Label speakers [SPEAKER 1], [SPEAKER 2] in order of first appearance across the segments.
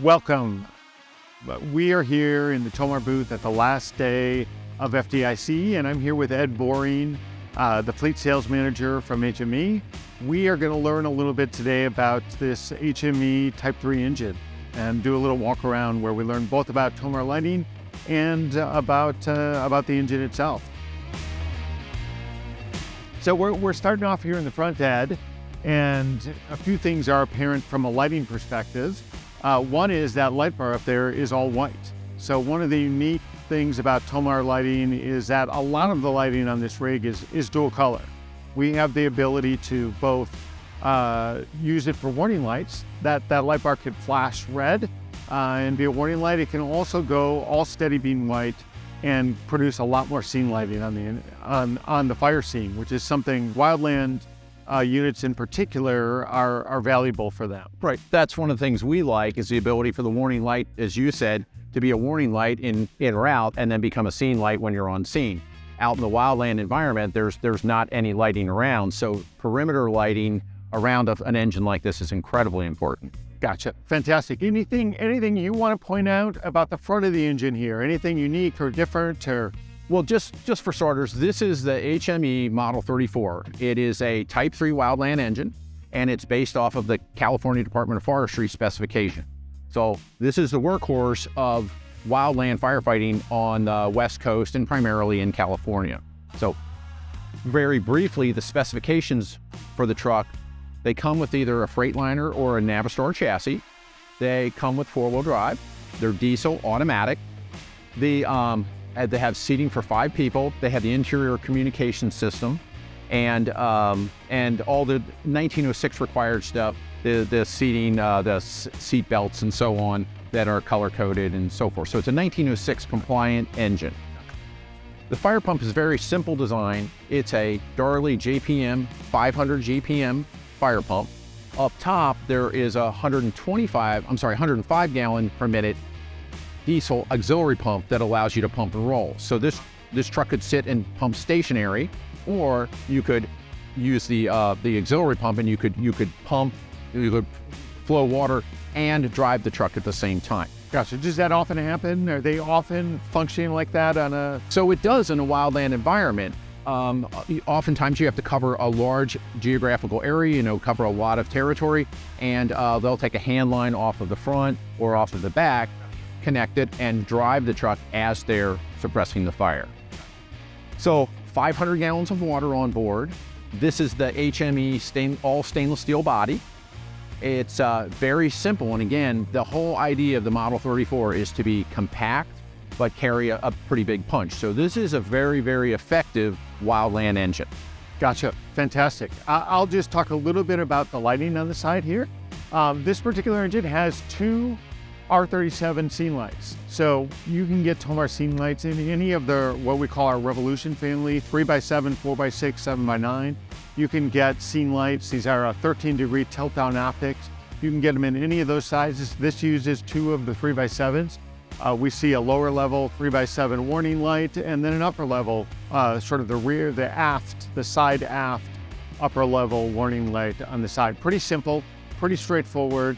[SPEAKER 1] Welcome. We are here in the TOMAR booth at the last day of FDIC, and I'm here with Ed Boring, the fleet sales manager from HME. We are going to learn a little bit today about this HME Type-3 engine and do a little walk around where we learn both about TOMAR lighting and about the engine itself. So we're starting off here in the front, Ed, and a few things are apparent from a lighting perspective. One is that light bar up there is all white. So one of the unique things about TOMAR lighting is that a lot of the lighting on this rig is dual color. We have the ability to both use it for warning lights. That light bar can flash red and be a warning light. It can also go all steady beam white and produce a lot more scene lighting on the fire scene, which is something wildland units in particular are valuable for them.
[SPEAKER 2] Right, that's one of the things we like is the ability for the warning light, as you said, to be a warning light in route and then become a scene light when you're on scene. Out in the wildland environment, there's not any lighting around, so perimeter lighting around an engine like this is incredibly important.
[SPEAKER 1] Gotcha, fantastic. Anything you want to point out about the front of the engine here? Anything unique or different or?
[SPEAKER 2] Well, just for starters, this is the HME Model 34. It is a Type 3 wildland engine, and it's based off of the California Department of Forestry specification. So this is the workhorse of wildland firefighting on the West Coast and primarily in California. So very briefly, the specifications for the truck, they come with either a Freightliner or a Navistar chassis. They come with four-wheel drive. They're diesel, automatic. They have seating for 5 people. They have the interior communication system and all the 1906 required stuff, the seating, the seat belts and so on that are color coded and so forth. So it's a 1906 compliant engine. The fire pump is very simple design. It's a Darley JPM 500 GPM fire pump. Up top, there is a 105 gallon per minute diesel auxiliary pump that allows you to pump and roll. So this truck could sit and pump stationary, or you could use the auxiliary pump and you could flow water and drive the truck at the same time.
[SPEAKER 1] Gotcha. Does that often happen? Are they often functioning like that on a?
[SPEAKER 2] So it does in a wildland environment. Oftentimes you have to cover a large geographical area, cover a lot of territory, and they'll take a hand line off of the front or off of the back, connect it, and drive the truck as they're suppressing the fire. So 500 gallons of water on board. This is the HME all stainless steel body. It's very simple, and again, the whole idea of the Model 34 is to be compact but carry a pretty big punch. So this is a very, very effective wildland engine.
[SPEAKER 1] Gotcha, fantastic. I'll just talk a little bit about the lighting on the side here. This particular engine has 2 R37 scene lights. So you can get TOMAR scene lights in any of what we call our Revolution family, 3x7, 4x6, 7x9. You can get scene lights. These are 13-degree tilt-down optics. You can get them in any of those sizes. This uses 2 of the 3x7s. We see a lower level 3x7 warning light, and then an upper level, sort of the side aft upper level warning light on the side. Pretty simple, pretty straightforward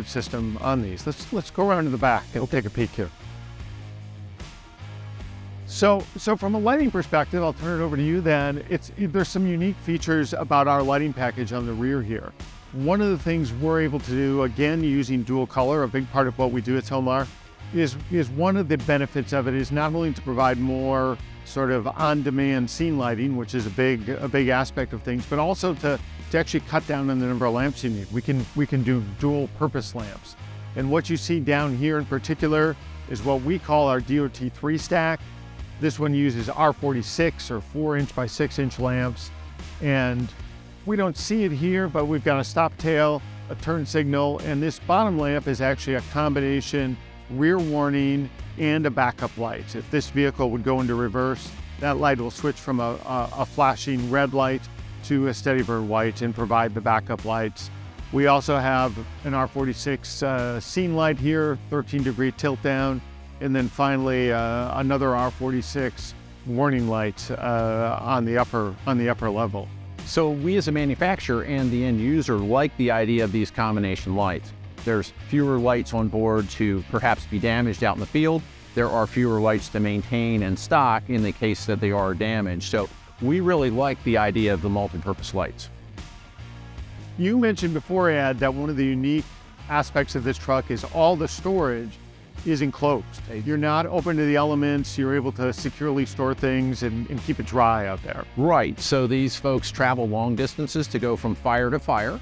[SPEAKER 1] system on these. Let's go around to the back and take a peek here. So from a lighting perspective, I'll turn it over to you then. There's some unique features about our lighting package on the rear here. One of the things we're able to do, again, using dual color, a big part of what we do at TOMAR, is one of the benefits of it is not only to provide more sort of on-demand scene lighting, which is a big aspect of things, but also to actually cut down on the number of lamps you need. We can do dual purpose lamps. And what you see down here in particular is what we call our DOT3 stack. This one uses R46 or 4-inch by 6-inch lamps. And we don't see it here, but we've got a stop tail, a turn signal, and this bottom lamp is actually a combination rear warning and a backup light. If this vehicle would go into reverse, that light will switch from a flashing red light to a steady burn white and provide the backup lights. We also have an R46 scene light here, 13-degree tilt down, and then finally another R46 warning light on the upper level.
[SPEAKER 2] So we as a manufacturer and the end user like the idea of these combination lights. There's fewer lights on board to perhaps be damaged out in the field. There are fewer lights to maintain and stock in the case that they are damaged. So we really like the idea of the multi-purpose lights.
[SPEAKER 1] You mentioned before, Ed, that one of the unique aspects of this truck is all the storage is enclosed. You're not open to the elements. You're able to securely store things and keep it dry out there.
[SPEAKER 2] Right. So these folks travel long distances to go from fire to fire.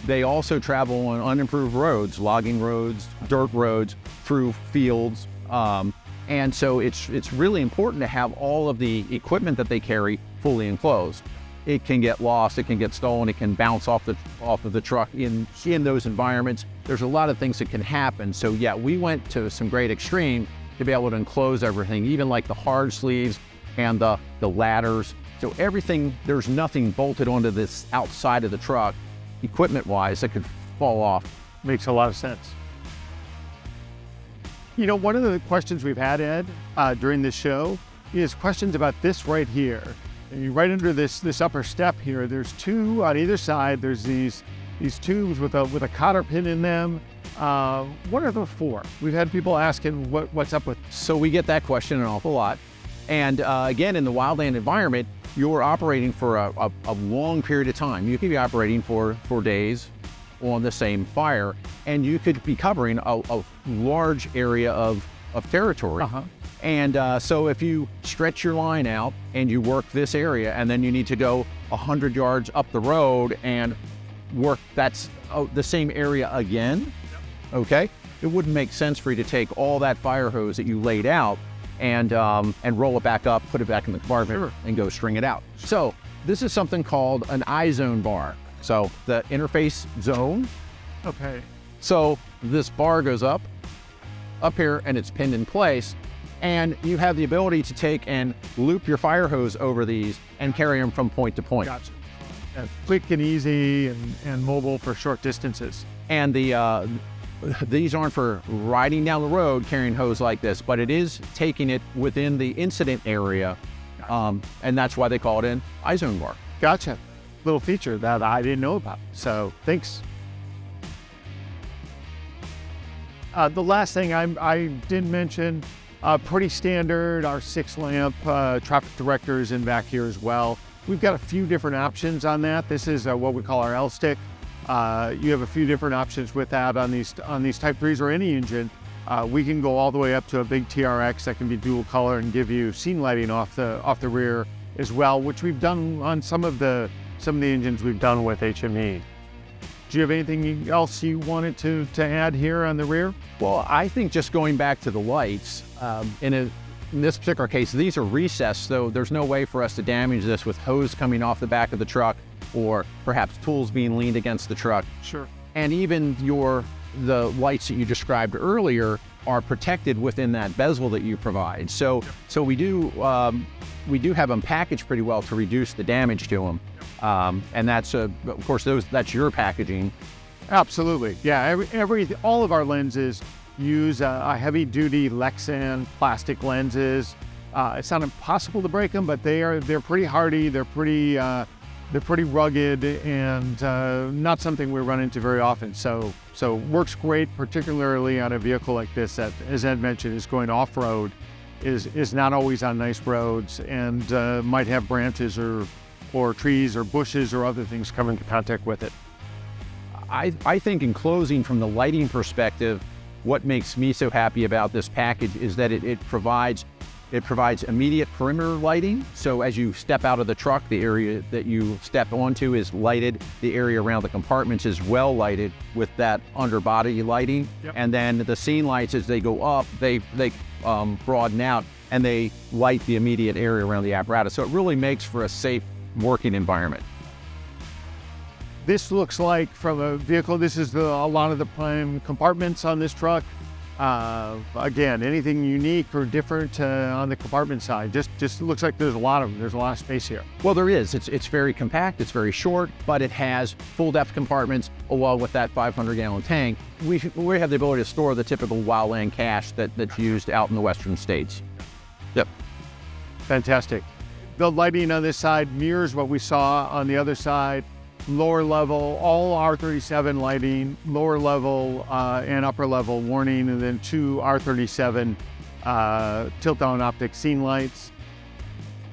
[SPEAKER 2] They also travel on unimproved roads, logging roads, dirt roads, through fields. And so it's really important to have all of the equipment that they carry fully enclosed. It can get lost, it can get stolen, it can bounce off of the truck in those environments. There's a lot of things that can happen. So yeah, we went to some great extreme to be able to enclose everything, even like the hard sleeves and the ladders. So everything, there's nothing bolted onto this outside of the truck, equipment-wise, that could fall off.
[SPEAKER 1] Makes a lot of sense. You know, one of the questions we've had, Ed, during this show is questions about this right here. And right under this upper step here, there's two on either side. There's these tubes with a cotter pin in them. What are those for? We've had people asking what's up with.
[SPEAKER 2] So we get that question an awful lot. And again, in the wildland environment, you're operating for a long period of time. You could be operating for days on the same fire, and you could be covering a large area of territory. And so if you stretch your line out and you work this area, and then you need to go 100 yards up the road and work the same area again, okay? It wouldn't make sense for you to take all that fire hose that you laid out and roll it back up, put it back in the compartment, and go string it out. So this is something called an iZone bar. So the interface zone.
[SPEAKER 1] Okay.
[SPEAKER 2] So this bar goes up here, and it's pinned in place. And you have the ability to take and loop your fire hose over these and carry them from point to point.
[SPEAKER 1] Gotcha. Quick and easy and mobile for short distances.
[SPEAKER 2] And these aren't for riding down the road carrying hose like this, but it is taking it within the incident area. And that's why they call it an iZone bar.
[SPEAKER 1] Gotcha. Little feature that I didn't know about. So thanks. The last thing I didn't mention, pretty standard, our 6-lamp traffic directors in back here as well. We've got a few different options on that. This is what we call our L-stick. You have a few different options with that on these Type 3s or any engine. We can go all the way up to a big TRX that can be dual color and give you scene lighting off the rear as well, which we've done on some of the engines we've done with HME. Do you have anything else you wanted to add here on the rear?
[SPEAKER 2] Well, I think just going back to the lights, in this particular case, these are recessed, so there's no way for us to damage this with hose coming off the back of the truck or perhaps tools being leaned against the truck.
[SPEAKER 1] Sure.
[SPEAKER 2] And even the lights that you described earlier are protected within that bezel that you provide. So we do have them packaged pretty well to reduce the damage to them. And that's of course that's your packaging.
[SPEAKER 1] Absolutely, yeah. All of our lenses use a heavy-duty Lexan plastic lenses. It's not impossible to break them, but they're pretty hardy. They're pretty rugged and not something we run into very often. So works great, particularly on a vehicle like this that, as Ed mentioned, is going off-road, is not always on nice roads, and might have branches or trees or bushes or other things come into contact with it.
[SPEAKER 2] I think in closing, from the lighting perspective, what makes me so happy about this package is that it provides immediate perimeter lighting. So as you step out of the truck, the area that you step onto is lighted. The area around the compartments is well lighted with that underbody lighting. Yep. And then the scene lights, as they go up, they broaden out and they light the immediate area around the apparatus. So it really makes for a safe working environment.
[SPEAKER 1] This looks like, from a vehicle, this is a lot of the prime compartments on this truck. Again, anything unique or different on the compartment side? Just looks like there's a lot of space here.
[SPEAKER 2] Well, there is. It's very compact. It's very short, but it has full depth compartments along with that 500-gallon tank. We have the ability to store the typical wildland cache that's used out in the western states. Yep.
[SPEAKER 1] Fantastic. The lighting on this side mirrors what we saw on the other side. lower level, all R37 lighting, lower level and upper level warning, and then 2 R37 tilt-down optic scene lights.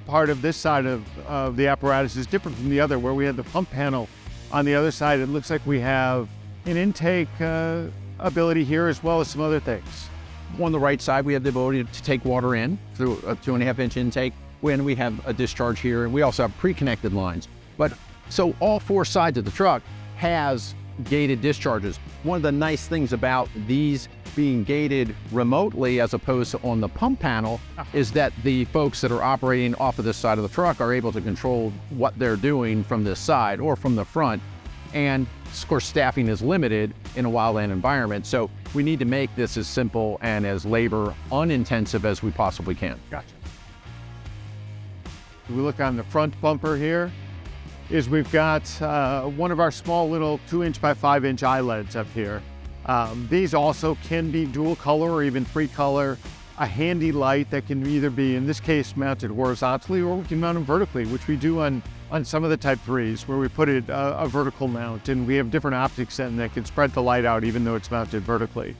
[SPEAKER 1] Part of this side of the apparatus is different from the other, where we had the pump panel on the other side. It looks like we have an intake ability here, as well as some other things.
[SPEAKER 2] On the right side, we have the ability to take water in through a 2.5-inch intake. When we have a discharge here, and we also have pre-connected lines. But so all 4 sides of the truck has gated discharges. One of the nice things about these being gated remotely as opposed to on the pump panel is that the folks that are operating off of this side of the truck are able to control what they're doing from this side or from the front. And of course, staffing is limited in a wildland environment. So we need to make this as simple and as labor unintensive as we possibly can.
[SPEAKER 1] Gotcha. We look on the front bumper here, is we've got one of our small little 2-inch by 5-inch ILEDs up here. These also can be dual color or even 3 color, a handy light that can either be, in this case, mounted horizontally, or we can mount them vertically, which we do on some of the Type-3s, where we put it a vertical mount, and we have different optics in that can spread the light out even though it's mounted vertically.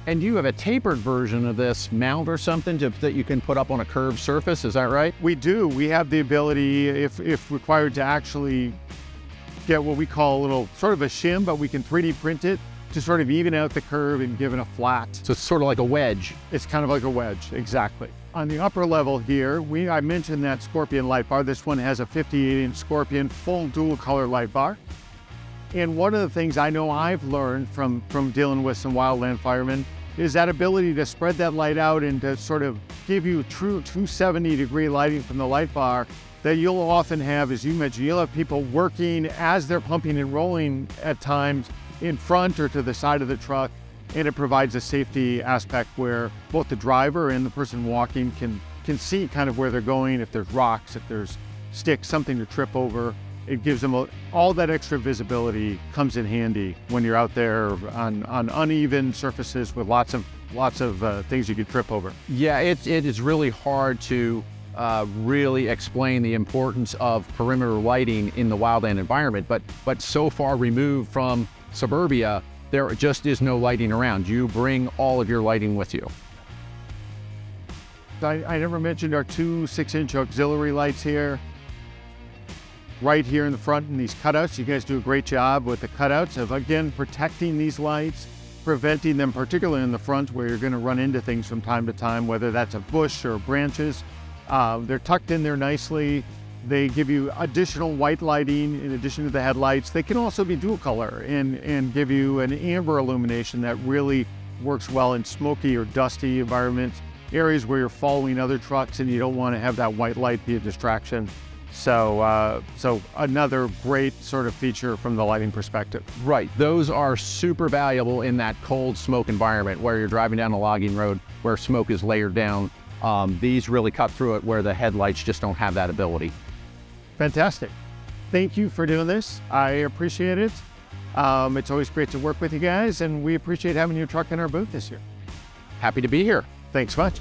[SPEAKER 2] And you have a tapered version of this mount or something that you can put up on a curved surface, is that right?
[SPEAKER 1] We do. We have the ability, if required, to actually get what we call a little sort of a shim, but we can 3D print it to sort of even out the curve and give it a flat.
[SPEAKER 2] So it's sort of like a wedge.
[SPEAKER 1] It's kind of like a wedge, exactly. On the upper level here, I mentioned that Scorpion light bar. This one has a 58-inch Scorpion full dual color light bar. And one of the things I know I've learned from dealing with some wildland firemen is that ability to spread that light out and to sort of give you true 270-degree lighting from the light bar that you'll often have, as you mentioned, you'll have people working as they're pumping and rolling at times in front or to the side of the truck, and it provides a safety aspect where both the driver and the person walking can see kind of where they're going, if there's rocks, if there's sticks, something to trip over. It gives them all that extra visibility comes in handy when you're out there on uneven surfaces with lots of things you could trip over.
[SPEAKER 2] Yeah, it is really hard to really explain the importance of perimeter lighting in the wildland environment, but so far removed from suburbia, there just is no lighting around. You bring all of your lighting with you.
[SPEAKER 1] I never mentioned our 2 6-inch auxiliary lights here. Right here in the front in these cutouts. You guys do a great job with the cutouts of, again, protecting these lights, preventing them, particularly in the front where you're going to run into things from time to time, whether that's a bush or branches. They're tucked in there nicely. They give you additional white lighting in addition to the headlights. They can also be dual color and give you an amber illumination that really works well in smoky or dusty environments, areas where you're following other trucks and you don't want to have that white light be a distraction. So another great sort of feature from the lighting perspective.
[SPEAKER 2] Right, those are super valuable in that cold smoke environment where you're driving down a logging road where smoke is layered down. These really cut through it where the headlights just don't have that ability.
[SPEAKER 1] Fantastic. Thank you for doing this. I appreciate it. It's always great to work with you guys, and we appreciate having your truck in our booth this year.
[SPEAKER 2] Happy to be here.
[SPEAKER 1] Thanks much.